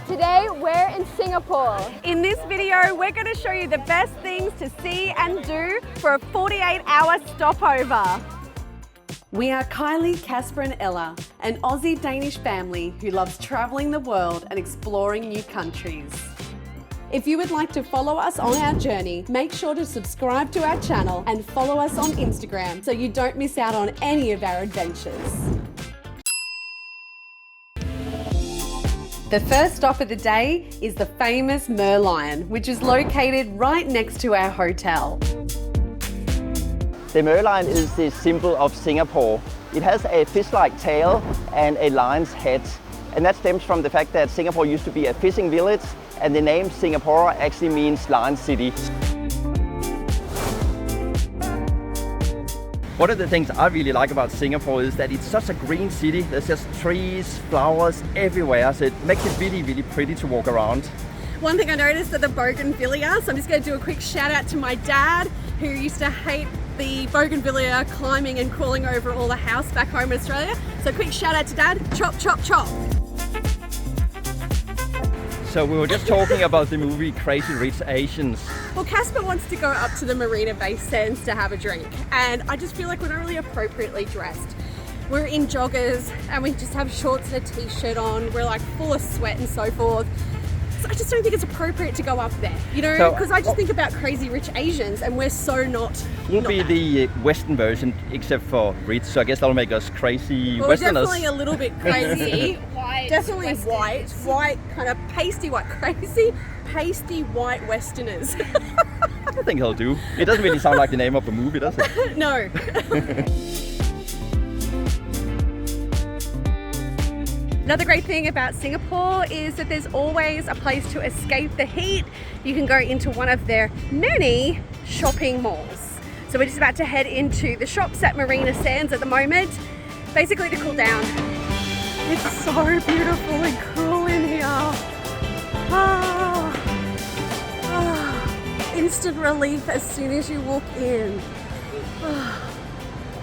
Today we're in Singapore. In this video, we're going to show you the best things to see and do for a 48-hour stopover. We are Kylie, Casper and Ella, an Aussie-Danish family who loves travelling the world and exploring new countries. If you would like to follow us on our journey, make sure to subscribe to our channel and follow us on Instagram so you don't miss out on any of our adventures. The first stop of the day is the famous Merlion, which is located right next to our hotel. The Merlion is the symbol of Singapore. It has a fish-like tail and a lion's head. And that stems from the fact that Singapore used to be a fishing village, and the name Singapore actually means Lion City. One of the things I really like about Singapore is that it's such a green city. There's just trees, flowers everywhere, so it makes it really, really pretty to walk around. One thing I noticed are the bougainvillea, so I'm just going to do a quick shout out to my dad, who used to hate the bougainvillea climbing and crawling over all the house back home in Australia. So quick shout out to Dad, chop, chop, chop. So we were just talking about the movie Crazy Rich Asians. Well, Casper wants to go up to the Marina Bay Sands to have a drink, and I just feel like we're not really appropriately dressed. We're in joggers and we just have shorts and a t-shirt on. We're like full of sweat and so forth. So I just don't think it's appropriate to go up there, you know, because I just think about Crazy Rich Asians and we're so not. We'll be the Western version, except for rich, so I guess that'll make us crazy Westerners. We're definitely a little bit crazy. Definitely white, kind of pasty white, crazy, pasty white Westerners. I think he'll do. It doesn't really sound like the name of a movie, does it? No. Another great thing about Singapore is that there's always a place to escape the heat. You can go into one of their many shopping malls. So we're just about to head into the shops at Marina Sands at the moment, basically to cool down. It's so beautiful and cool in here. Instant relief as soon as you walk in.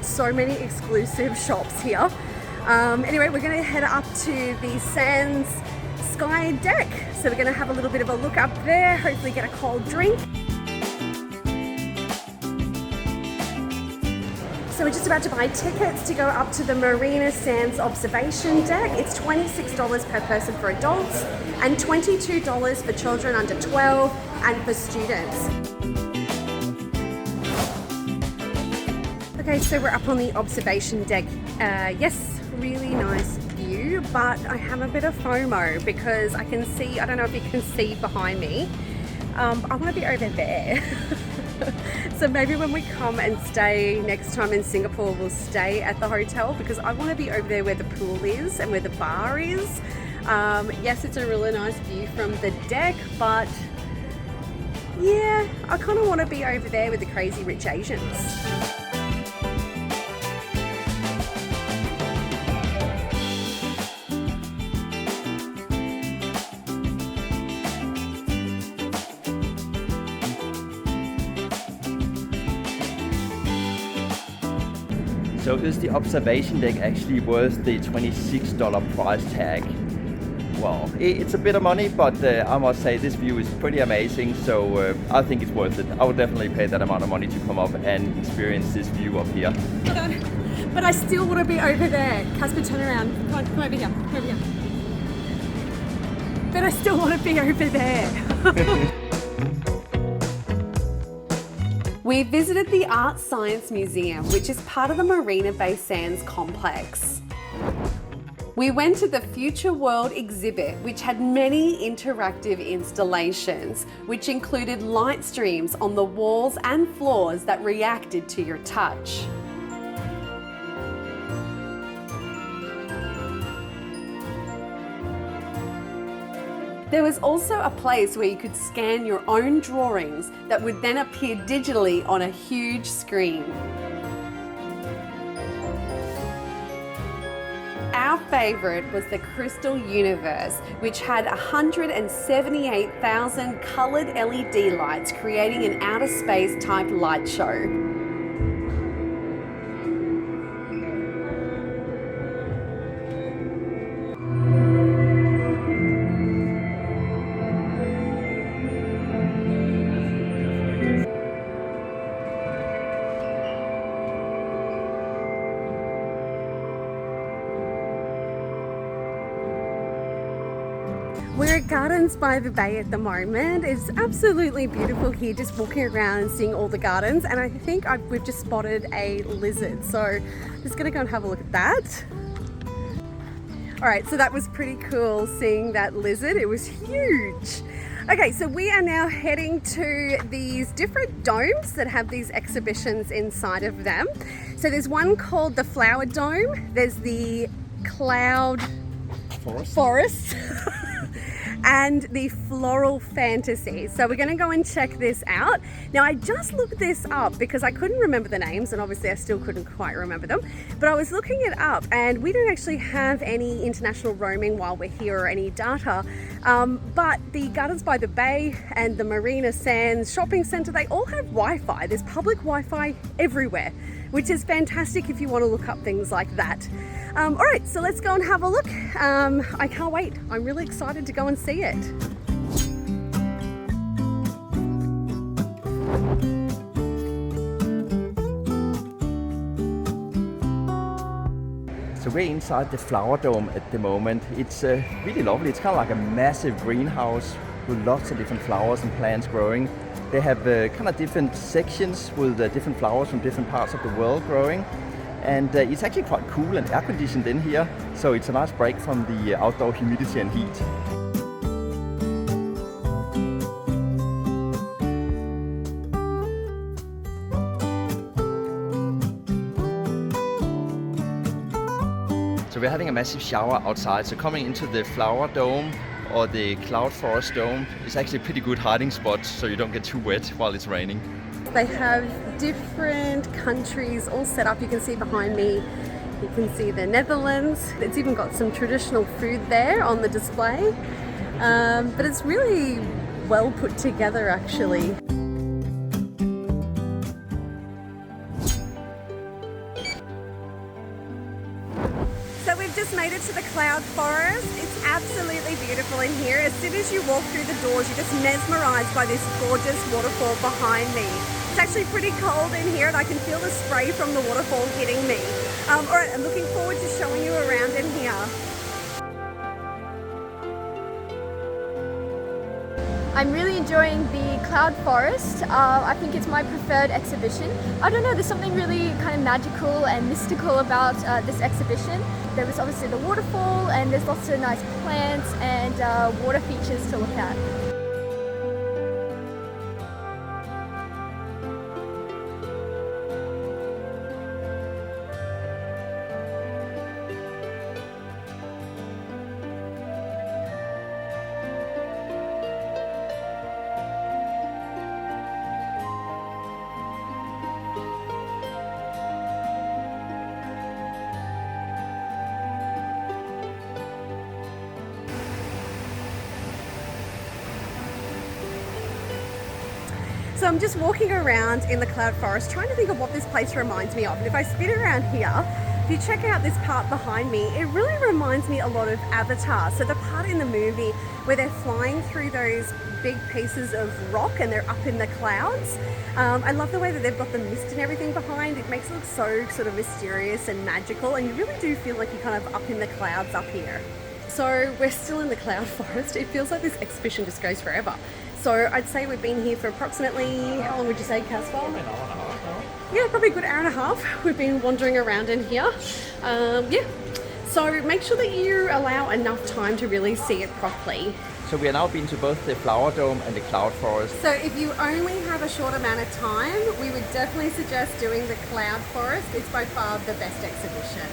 So many exclusive shops here. Anyway, we're going to head up to the Sands Sky deck. So we're going to have a little bit of a look up there, hopefully get a cold drink. So we're just about to buy tickets to go up to the Marina Sands observation deck. It's $26 per person for adults and $22 for children under 12 and for students. Okay, so we're up on the observation deck. Yes, really nice view, but I have a bit of FOMO because I can see, I don't know if you can see behind me, I want to be over there. So maybe when we come and stay next time in Singapore, we'll stay at the hotel because I want to be over there where the pool is and where the bar is. Yes, it's a really nice view from the deck, but yeah, I kind of want to be over there with the Crazy Rich Asians. So is the observation deck actually worth the $26 price tag? Well, it's a bit of money, but I must say this view is pretty amazing, so I think it's worth it. I would definitely pay that amount of money to come up and experience this view up here. But I still want to be over there. Casper, turn around. Come on, come over here. Come over here. But I still want to be over there. We visited the ArtScience Museum, which is part of the Marina Bay Sands complex. We went to the Future World exhibit, which had many interactive installations, which included light streams on the walls and floors that reacted to your touch. There was also a place where you could scan your own drawings that would then appear digitally on a huge screen. Our favourite was the Crystal Universe, which had 178,000 coloured LED lights creating an outer space type light show. We're at Gardens by the Bay at the moment. It's absolutely beautiful here, just walking around and seeing all the gardens. And I think we've just spotted a lizard. So I'm just gonna go and have a look at that. All right, so that was pretty cool seeing that lizard. It was huge. Okay, so we are now heading to these different domes that have these exhibitions inside of them. So there's one called the Flower Dome. There's the Cloud Forest. And the Floral Fantasy. So we're gonna go and check this out. Now I just looked this up because I couldn't remember the names, and obviously I still couldn't quite remember them, but I was looking it up and we don't actually have any international roaming while we're here or any data, but the Gardens by the Bay and the Marina Sands Shopping Centre, they all have Wi-Fi. There's public Wi-Fi everywhere, which is fantastic if you want to look up things like that. All right, so let's go and have a look. I can't wait. I'm really excited to go and see it. So we're inside the Flower Dome at the moment. It's really lovely. It's kind of like a massive greenhouse with lots of different flowers and plants growing. They have kind of different sections with different flowers from different parts of the world growing. And it's actually quite cool and air conditioned in here, so it's a nice break from the outdoor humidity and heat. So we're having a massive shower outside, so coming into the Flower Dome or the Cloud Forest Dome is actually a pretty good hiding spot so you don't get too wet while it's raining. They have different countries all set up. You can see behind me, you can see the Netherlands. It's even got some traditional food there on the display. But it's really well put together actually. So we've just made it to the Cloud Forest. It's absolutely beautiful in here. As soon as you walk through the doors, you're just mesmerized by this gorgeous waterfall behind me. It's actually pretty cold in here and I can feel the spray from the waterfall hitting me. All right, I'm looking forward to showing you around in here. I'm really enjoying the Cloud Forest. I think it's my preferred exhibition. I don't know, there's something really kind of magical and mystical about this exhibition. There was obviously the waterfall and there's lots of nice plants and water features to look at. So I'm just walking around in the Cloud Forest trying to think of what this place reminds me of. And if I spin around here, if you check out this part behind me, it really reminds me a lot of Avatar. So the part in the movie where they're flying through those big pieces of rock and they're up in the clouds. I love the way that they've got the mist and everything behind. It makes it look so sort of mysterious and magical, and you really do feel like you're kind of up in the clouds up here. So we're still in the Cloud Forest. It feels like this exhibition just goes forever. So I'd say we've been here for approximately, how long would you say, Caspar? Yeah, probably a good hour and a half. We've been wandering around in here. Yeah, so make sure that you allow enough time to really see it properly. So we are now been to both the Flower Dome and the Cloud Forest. So if you only have a short amount of time, we would definitely suggest doing the Cloud Forest. It's by far the best exhibition.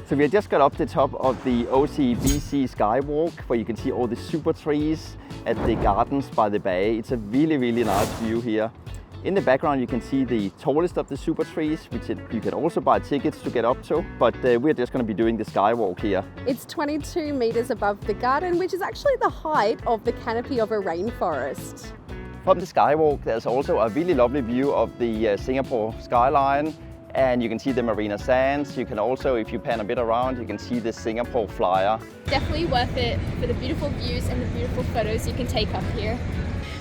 So we have just got up the top of the OCBC Skyway, where you can see all the Supertrees at the Gardens by the Bay. It's a really, really nice view here. In the background you can see the tallest of the Supertrees, which you can also buy tickets to get up to, but we're just going to be doing the skywalk here. It's 22 meters above the garden, which is actually the height of the canopy of a rainforest. From the skywalk there's also a really lovely view of the Singapore skyline. and you can see the Marina Sands. You can also, if you pan a bit around, you can see the Singapore flyer. Definitely worth it for the beautiful views and the beautiful photos you can take up here.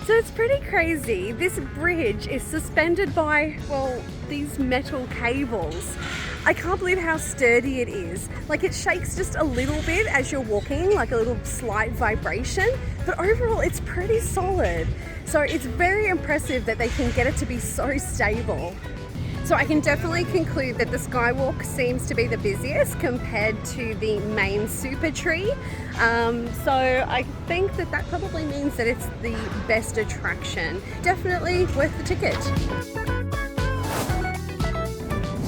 So it's pretty crazy. This bridge is suspended by, well, these metal cables. I can't believe how sturdy it is. Like, it shakes just a little bit as you're walking, like a little slight vibration, but overall it's pretty solid. So it's very impressive that they can get it to be so stable. So I can definitely conclude that the Skywalk seems to be the busiest compared to the main Supertree. So I think that that probably means that it's the best attraction. Definitely worth the ticket.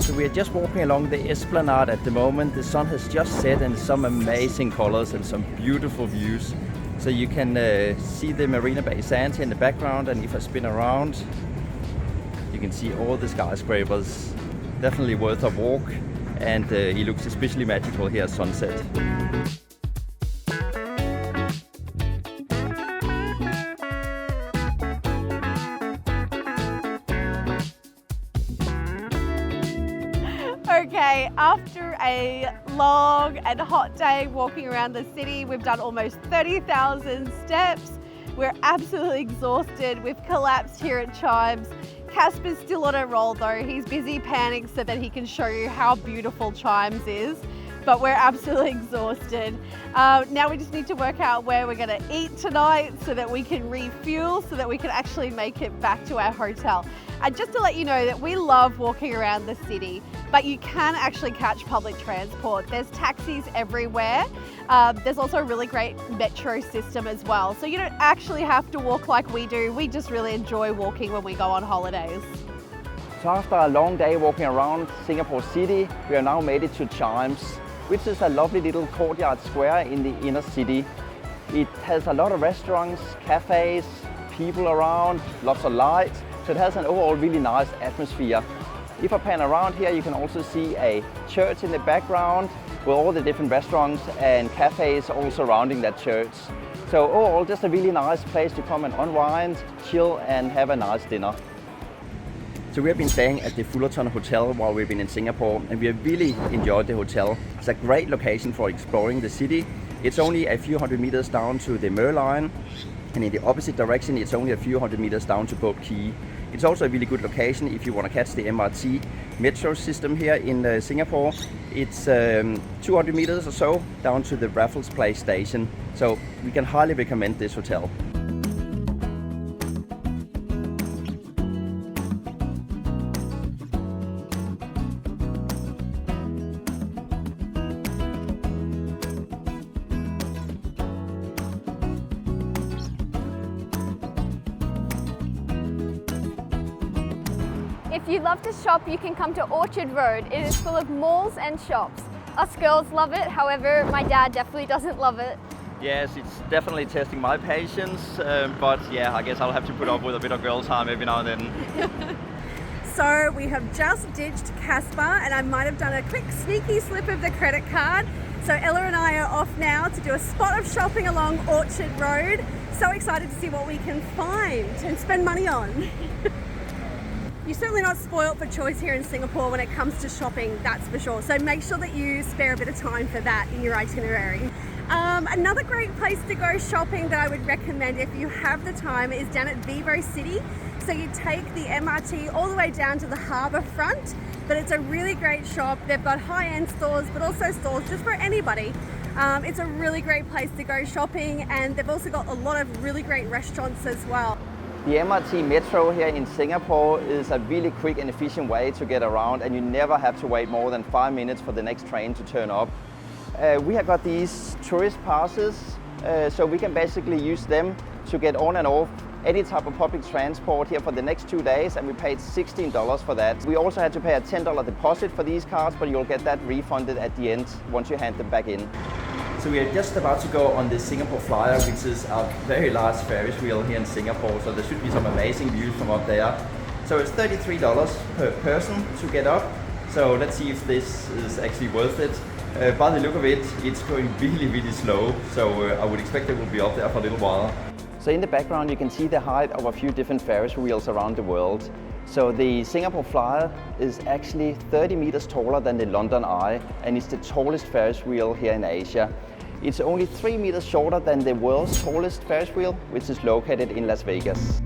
So we're just walking along the Esplanade at the moment. The sun has just set and some amazing colors and some beautiful views. So you can see the Marina Bay Sands in the background, and if I spin around, you can see all the skyscrapers. Definitely worth a walk, and it looks especially magical here at sunset. Okay, after a long and hot day walking around the city, we've done almost 30,000 steps. We're absolutely exhausted. We've collapsed here at Chijmes. Casper's still on a roll though. He's busy panning so that he can show you how beautiful Chijmes is. But we're absolutely exhausted. Now we just need to work out where we're gonna eat tonight so that we can refuel, so that we can actually make it back to our hotel. And just to let you know that we love walking around the city, but you can actually catch public transport. There's taxis everywhere. There's also a really great metro system as well. So you don't actually have to walk like we do. We just really enjoy walking when we go on holidays. So after a long day walking around Singapore City, we have now made it to Chijmes, which is a lovely little courtyard square in the inner city. It has a lot of restaurants, cafes, people around, lots of light, so it has an overall really nice atmosphere. If I pan around here, you can also see a church in the background with all the different restaurants and cafes all surrounding that church. So overall, just a really nice place to come and unwind, chill, and have a nice dinner. So we have been staying at the Fullerton Hotel while we've been in Singapore, and we have really enjoyed the hotel. It's a great location for exploring the city. It's only a few hundred meters down to the Merlion, and in the opposite direction it's only a few hundred meters down to boat Quay. It's also a really good location if you want to catch the MRT metro system here in Singapore. It's 200 meters or so down to the Raffles Place station, so we can highly recommend this hotel. If you love to shop, you can come to Orchard Road. It is full of malls and shops. Us girls love it, however, my dad definitely doesn't love it. Yes, it's definitely testing my patience, but yeah, I guess I'll have to put up with a bit of girl time every now and then. So we have just ditched Casper, and I might have done a quick sneaky slip of the credit card. So Ella and I are off now to do a spot of shopping along Orchard Road. So excited to see what we can find and spend money on. You're certainly not spoilt for choice here in Singapore when it comes to shopping, that's for sure. So make sure that you spare a bit of time for that in your itinerary. Another great place to go shopping that I would recommend if you have the time is down at Vivo City. So you take the MRT all the way down to the harbour front, but it's a really great shop. They've got high-end stores, but also stores just for anybody. It's a really great place to go shopping, and they've also got a lot of really great restaurants as well. The MRT Metro here in Singapore is a really quick and efficient way to get around, and you never have to wait more than 5 minutes for the next train to turn up. We have got these tourist passes, so we can basically use them to get on and off any type of public transport here for the next 2 days, and we paid $16 for that. We also had to pay a $10 deposit for these cards, but you'll get that refunded at the end once you hand them back in. So we are just about to go on the Singapore Flyer, which is a very large Ferris wheel here in Singapore, so there should be some amazing views from up there. So it's $33 per person to get up, so let's see if this is actually worth it. By the look of it, it's going really, really slow, so I would expect it will be up there for a little while. So in the background you can see the height of a few different Ferris wheels around the world. So the Singapore Flyer is actually 30 meters taller than the London Eye, and it's the tallest Ferris wheel here in Asia. It's only 3 meters shorter than the world's tallest Ferris wheel, which is located in Las Vegas.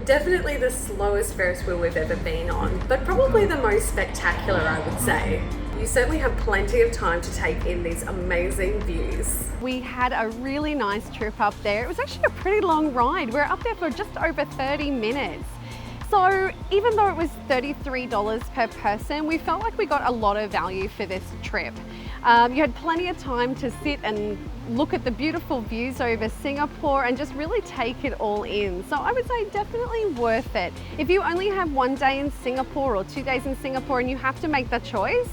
Definitely the slowest Ferris wheel we've ever been on, but probably the most spectacular, I would say. You certainly have plenty of time to take in these amazing views. We had a really nice trip up there. It was actually a pretty long ride. We were up there for just over 30 minutes. So even though it was $33 per person, we felt like we got a lot of value for this trip. You had plenty of time to sit and look at the beautiful views over Singapore and just really take it all in. So I would say definitely worth it. If you only have 1 day in Singapore or 2 days in Singapore and you have to make the choice,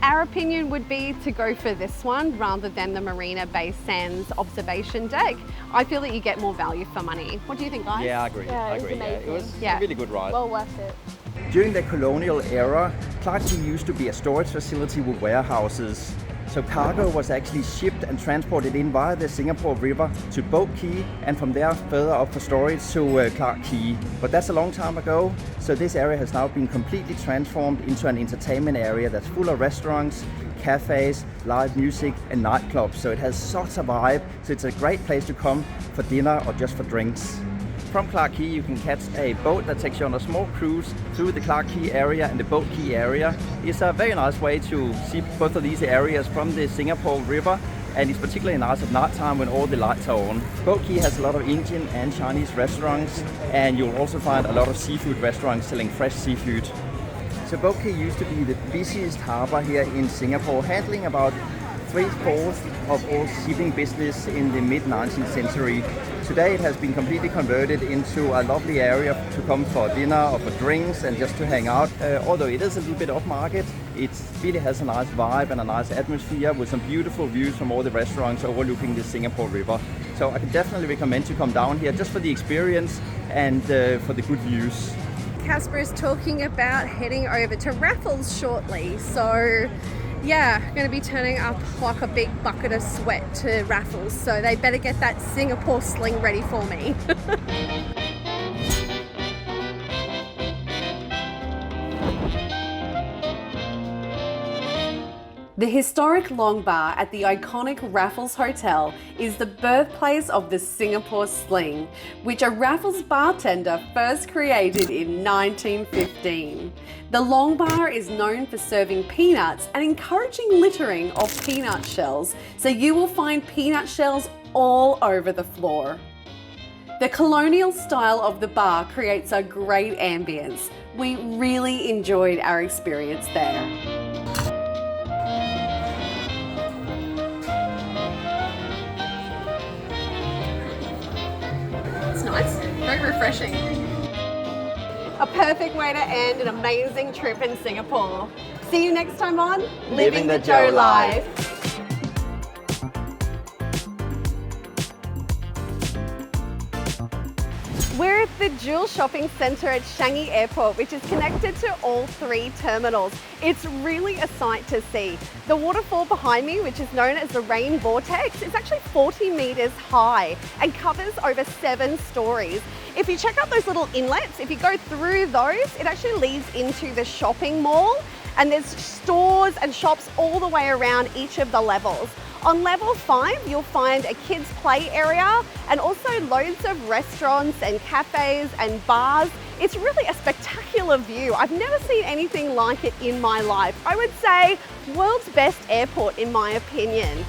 our opinion would be to go for this one rather than the Marina Bay Sands observation deck. I feel that you get more value for money. What do you think, guys? Yeah, I agree. Yeah, I it was agree. Yeah, it was amazing. a really good ride. Well worth it. During the colonial era, Clarke used to be a storage facility with warehouses. So cargo was actually shipped and transported in via the Singapore River to Boat Quay, and from there further up for storage to Clarke Quay. But that's a long time ago, so this area has now been completely transformed into an entertainment area that's full of restaurants, cafes, live music and nightclubs. So it has such a vibe, so it's a great place to come for dinner or just for drinks. From Clarke Quay you can catch a boat that takes you on a small cruise through the Clarke Quay area and the Boat Quay area. It's a very nice way to see both of these areas from the Singapore River, and it's particularly nice at night time when all the lights are on. Boat Quay has a lot of Indian and Chinese restaurants, and you'll also find a lot of seafood restaurants selling fresh seafood. So Boat Quay used to be the busiest harbour here in Singapore, handling about 3/4 of all shipping business in the mid-19th century. Today it has been completely converted into a lovely area to come for dinner or for drinks and just to hang out. Although it is a little bit off-market, it really has a nice vibe and a nice atmosphere with some beautiful views from all the restaurants overlooking the Singapore River. So I can definitely recommend to come down here just for the experience and for the good views. Casper is talking about heading over to Raffles shortly, so yeah, going to be turning up like a big bucket of sweat to Raffles, so they better get that Singapore Sling ready for me. The historic Long Bar at the iconic Raffles Hotel is the birthplace of the Singapore Sling, which a Raffles bartender first created in 1915. The Long Bar is known for serving peanuts and encouraging littering of peanut shells, so you will find peanut shells all over the floor. The colonial style of the bar creates a great ambience. We really enjoyed our experience there. Nice, very refreshing. A perfect way to end an amazing trip in Singapore. See you next time on Living the Joe Life. We're at the Jewel Shopping Centre at Changi Airport, which is connected to all 3 terminals. It's really a sight to see. The waterfall behind me, which is known as the Rain Vortex, is actually 40 metres high and covers over 7 stories. If you check out those little inlets, if you go through those, it actually leads into the shopping mall, and there's stores and shops all the way around each of the levels. On level 5, you'll find a kids' play area and also loads of restaurants and cafes and bars. It's really a spectacular view. I've never seen anything like it in my life. I would say world's best airport in my opinion.